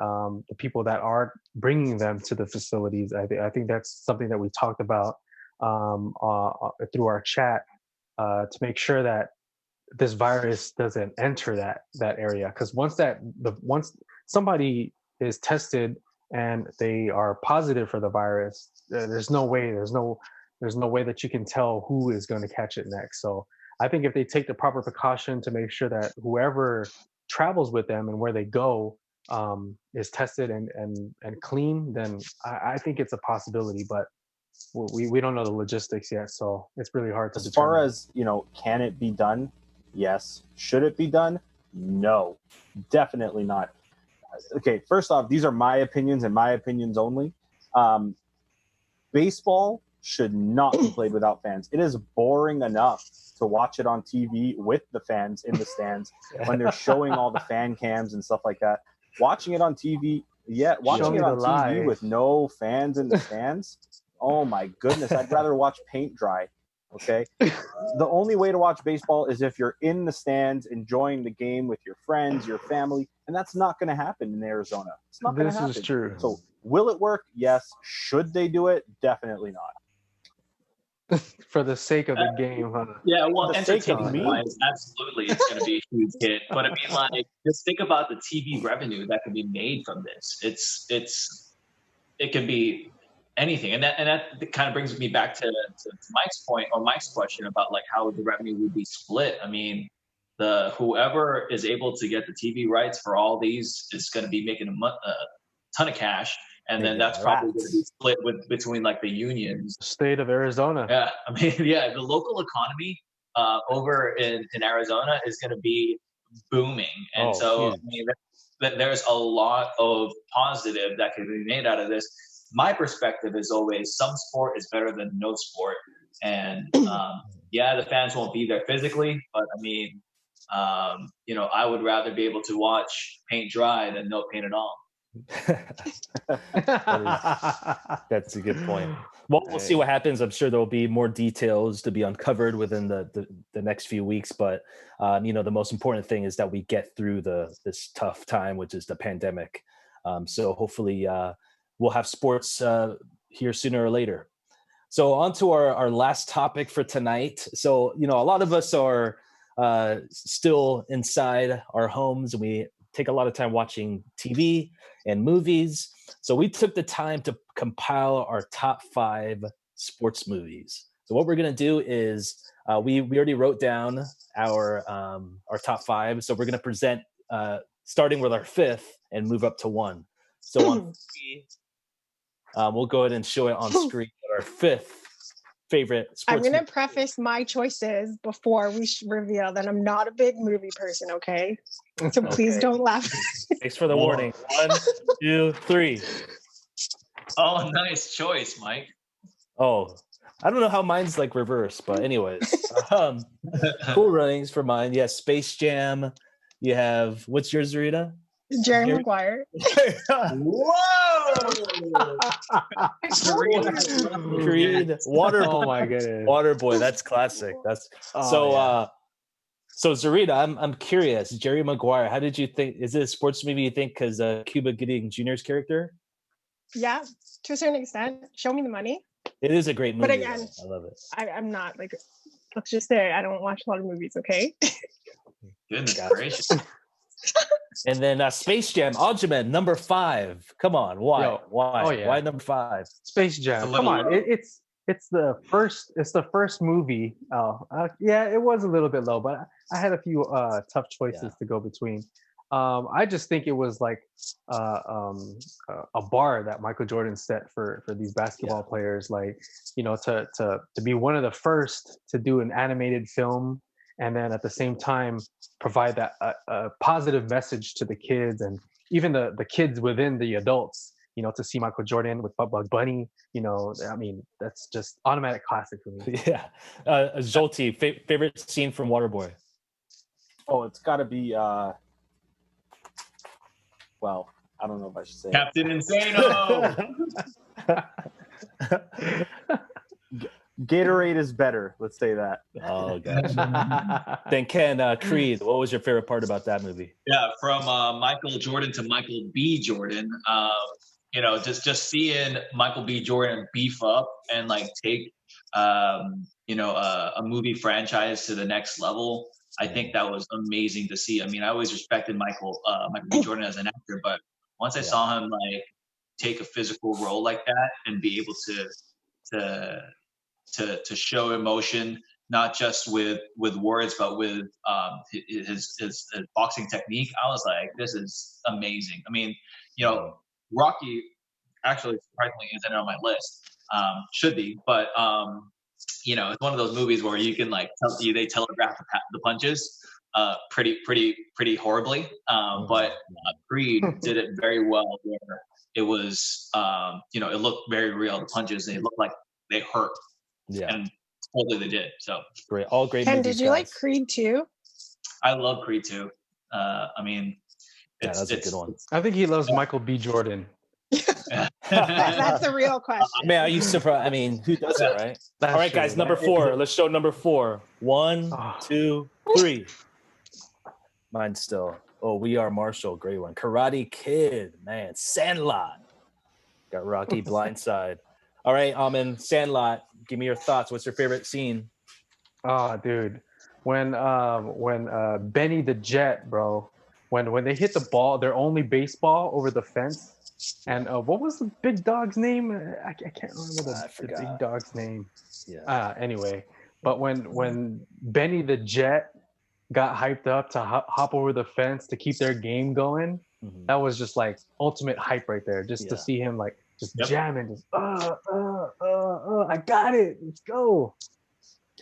the people that are bringing them to the facilities. I think that's something that we talked about through our chat to make sure that this virus doesn't enter that area. Because once somebody is tested and they are positive for the virus, there's no way that you can tell who is going to catch it next. So I think if they take the proper precaution to make sure that whoever travels with them and where they go is tested and clean, then I think it's a possibility. But we don't know the logistics yet, so it's really hard to As determine. far as, can it be done? Yes. Should it be done? No, definitely not. Okay, first off, these are my opinions and my opinions only. Baseball should not be played without fans. It is boring enough to watch it on TV with the fans in the stands when they're showing all the fan cams and stuff like that. Watching it on TV, watching it on TV with no fans in the stands, oh my goodness, I'd rather watch paint dry. Okay. The only way to watch baseball is if you're in the stands enjoying the game with your friends, your family, and that's not going to happen in Arizona. It's not going to happen. This is true. So will it work? Yes. Should they do it? Definitely not. For the sake of the game, huh? Yeah, well, For the sake of entertainment wise, absolutely, it's going to be a huge hit. But I mean, like, just think about the TV revenue that can be made from this. It could be anything, and that kind of brings me back to Mike's point, or Mike's question about like how the revenue would be split. I mean, whoever is able to get the TV rights for all these is going to be making a ton of cash, and then that's probably going to be split between like the unions. State of Arizona. Yeah, I mean, yeah, the local economy over in Arizona is going to be booming, and I mean, there's a lot of positive that can be made out of this. My perspective is always some sport is better than no sport. And the fans won't be there physically, but I mean, I would rather be able to watch paint dry than no paint at all. That's a good point. Well, we'll see what happens. I'm sure there'll be more details to be uncovered within the next few weeks. But, the most important thing is that we get through this tough time, which is the pandemic. So hopefully we'll have sports here sooner or later. So on to our last topic for tonight. So, a lot of us are still inside our homes, and we take a lot of time watching TV and movies. So we took the time to compile our top 5 sports movies. So what we're going to do is we already wrote down our top 5. So we're going to present starting with our 5th and move up to 1. So on 3, we'll go ahead and show it on screen. Our 5th favorite sports I'm going to preface my choices before we reveal that I'm not a big movie person, okay? So please don't laugh. Thanks for the warning. 1, 2, 3. Oh, nice choice, Mike. Oh, I don't know how mine's like reverse, but anyways. Cool runnings for mine. Yeah, Space Jam. You have, what's yours, Zarita? Jerry Maguire. Whoa! Creed, Waterboy. Oh my goodness. Waterboy, that's classic. That's so Zarita, I'm curious. Jerry Maguire, how did you think? Is it a sports movie you think because Cuba Gooding Jr.'s character? Yeah, to a certain extent. Show me the money. It is a great movie. But again, I love it. I'm not like, let's just say I don't watch a lot of movies, okay? Goodness gracious. And then Space Jam, Aljaman, number 5. Come on, why? Yo. Why? Oh, yeah. Why number 5? Space Jam. Come on, it's the first movie. It was a little bit low, but I had a few tough choices to go between. I just think it was like a bar that Michael Jordan set for these basketball players, like, to be one of the first to do an animated film, and then at the same time provide that a positive message to the kids and even the kids within the adults, to see Michael Jordan with Bugs Bunny, I mean, that's just automatic classic for me. Yeah. Zolti, favorite scene from Waterboy? Oh, it's got to be, well, I don't know if I should say Captain Insano! Gatorade is better. Let's say that. Oh, gosh. Then Ken, Creed, what was your favorite part about that movie? Yeah, from Michael Jordan to Michael B. Jordan, just seeing Michael B. Jordan beef up and like take, a movie franchise to the next level. I think that was amazing to see. I mean, I always respected Michael B. Jordan as an actor, but once I saw him like take a physical role like that and be able to show emotion not just with words, but with his boxing technique. I was like, this is amazing. I mean, Rocky actually surprisingly isn't on my list. Should be, but it's one of those movies where you can like they telegraph the punches pretty horribly. But Creed did it very well, where it was it looked very real. The punches, they looked like they hurt. Yeah. And totally they did. So great, all great Ken, movies. did you like Creed 2? I love Creed 2. I mean, that's a good one. I think he loves Michael B. Jordan. That's the real question. Man, are you surprised? I mean, who does it, right? That's all right, true. guys, number 4. Let's show number 4. 1, 2, 3. Mine's still. Oh, We Are Marshall, great one. Karate Kid, man. Sandlot. Got Rocky, Blindside. All right, Amin, Sandlot. Give me your thoughts. What's your favorite scene? Oh, dude, when Benny the Jet, bro, when they hit the ball, their only baseball over the fence, and what was the big dog's name? I can't remember the big dog's name. Yeah. Anyway, but when Benny the Jet got hyped up to hop over the fence to keep their game going, that was just like ultimate hype right there. Just to see him like just jamming, just I got it, let's go.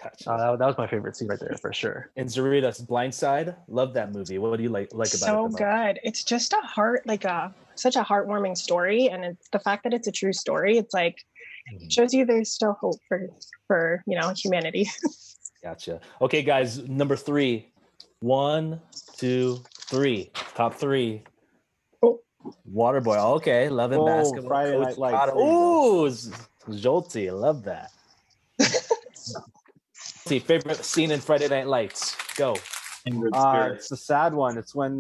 Gotcha. That was my favorite scene right there for sure. And Zarita's Blindside, love that movie. What do you like about it? So good. It's just such a heartwarming story, and it's the fact that it's a true story. It's like shows you there's still hope for humanity. Gotcha. Okay, guys, number 3. 1, 2, 3. Top 3. Waterboy. Okay, Love and Basketball. Friday Night Lights. Ooh, Jolty. I love that. See, favorite scene in Friday Night Lights. Go. It's a sad one. It's when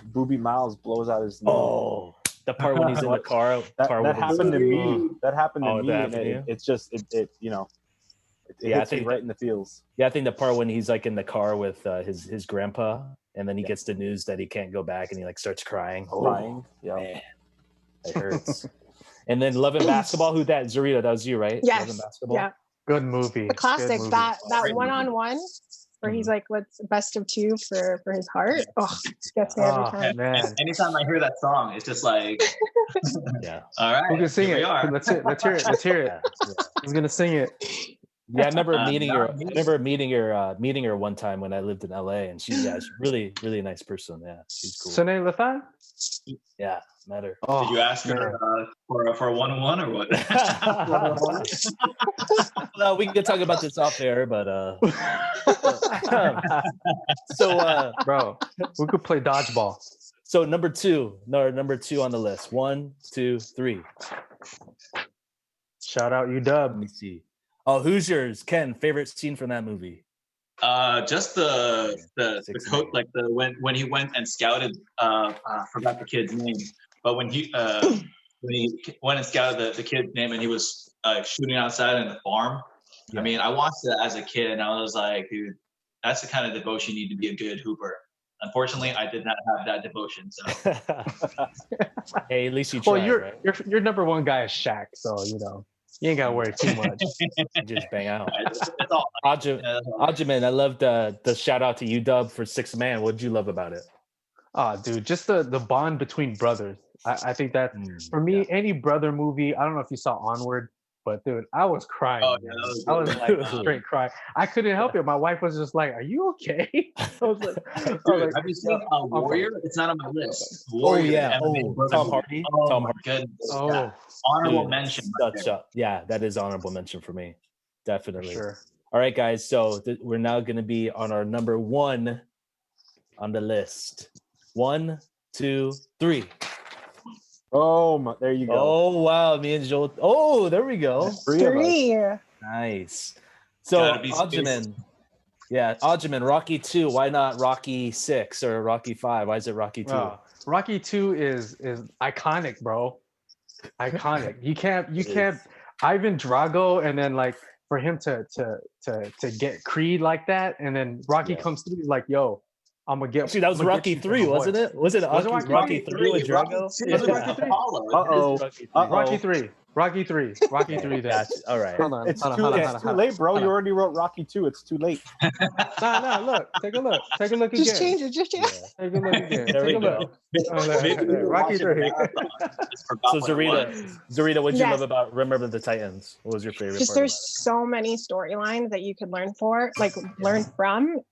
Booby Miles blows out his nose. Oh, the part when he's in the car. That happened to me. That happened to me. And it's just it hits me right in the feels. Yeah, I think the part when he's like in the car with his grandpa, and then he gets the news that he can't go back, and he like starts crying. Yeah, man, it hurts. And then Love and Basketball. Who that? Zarita, that was you, right? Yes. Love and Basketball. Yeah. Good movie. The classic. Movie. That one-on-one where he's like, "What's best of 2 for his heart?" Oh, it gets me every time. Man. Anytime I hear that song, it's just like, Yeah. All right, who can sing it? Let's hear it. Yeah. Who's gonna sing it? Yeah, I remember meeting her one time when I lived in LA, and she's really, really nice person. Yeah, she's cool. Sine Lathan? Yeah, met her. Did you ask her for a 1-on-1 or what? Well, we can talk about this off air, but bro, we could play dodgeball. So number 2 on the list. 1, 2, 3. Shout out Let UW. me see. Oh, who's yours, Ken? Favorite scene from that movie? Just the coach, like when he went and scouted. I forgot the kid's name, but when he went and scouted the kid's name, and he was shooting outside in the farm. Yeah. I mean, I watched it as a kid, and I was like, dude, that's the kind of devotion you need to be a good hooper. Unfortunately, I did not have that devotion. So, hey, at least you tried. Well, right? your number one guy is Shaq, so you ain't gotta worry too much. Just bang out. It's all Ajamin, I love the shout out to UW for 6th Man. What did you love about it? Oh, dude, just the bond between brothers. I think that for me, any brother movie. I don't know if you saw Onward, but dude, I was crying. Oh, yeah, I was like straight crying. I couldn't help it. My wife was just like, "Are you okay?" I was like, have you seen Warrior? It's not on my list. Warrior, Tom Hardy. Oh, Tom my Hardy. goodness. Oh, yeah. Honorable mention. Yeah, that is honorable mention for me. Definitely. For sure. All right, guys. So we're now going to be on our number 1 on the list. 1, 2, 3. Oh, there you go. Oh, wow. Me and Joel. Oh, there we go. 3. Nice. So, Ajamin. Yeah, Ajamin, Rocky 2. Why not Rocky 6 or Rocky 5? Why is it Rocky 2? Rocky 2 is iconic, bro. Iconic. You can't Ivan Drago, and then like for him to get Creed like that, and then Rocky comes through, he's like, yo, I'm gonna get. Actually, that was Rocky 3, wasn't it? Was it Rocky 3 with Drago? Rocky 3. Rocky 3. Rocky 3 then. Gotcha. All right. Hold on. It's hold on, too, hold on, it's hold on, too hold on. late, bro. Hold You on. already wrote Rocky 2. It's too late. Nah, look. Take a look. Take a look again. Just change it. Just change it. Take a look again. There Take we a look. go. Maybe we were Rocky watching the 3. marathon. Just forgot So what it was. Zarita, what did you Yes. love about Remember the Titans? What was your favorite Just part there's about so many storylines that you could learn from.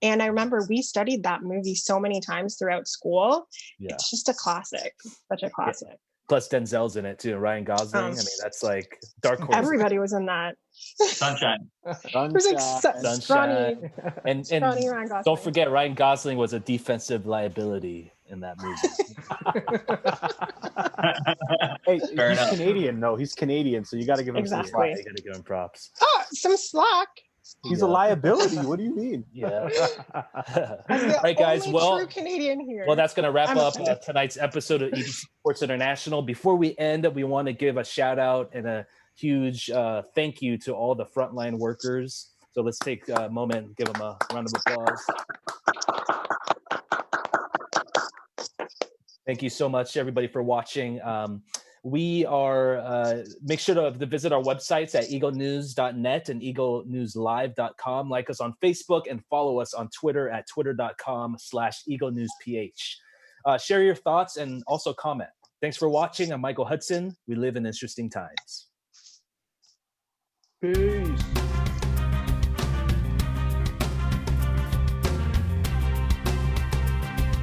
And I remember we studied that movie so many times throughout school. it? Yeah. It's just a classic. Such a classic. Plus Denzel's in it too. Ryan Gosling. I mean, that's like dark horse. Everybody was in that. Sunshine. It was like Sunshine. scrawny And Ryan Gosling. don't forget, Ryan Gosling was a defensive liability in that movie. Hey, Fair he's enough. Canadian, though. He's Canadian, so you got to give him some Exactly. slack. You gotta give him props. Oh, some slack. He's a liability. What do you mean? Yeah. I'm the Right, guys. only Well, true Canadian here. Well, that's going to wrap I'm up offended. tonight's episode of EBC Sports International. Before we end, we want to give a shout out and a huge thank you to all the frontline workers. So let's take a moment and give them a round of applause. Thank you so much, everybody, for watching. We are, make sure to visit our websites at eaglenews.net and eaglenewslive.com. Like us on Facebook and follow us on Twitter at twitter.com/eaglenewsph. Share your thoughts and also comment. Thanks for watching. I'm Michael Hudson. We live in interesting times. Peace.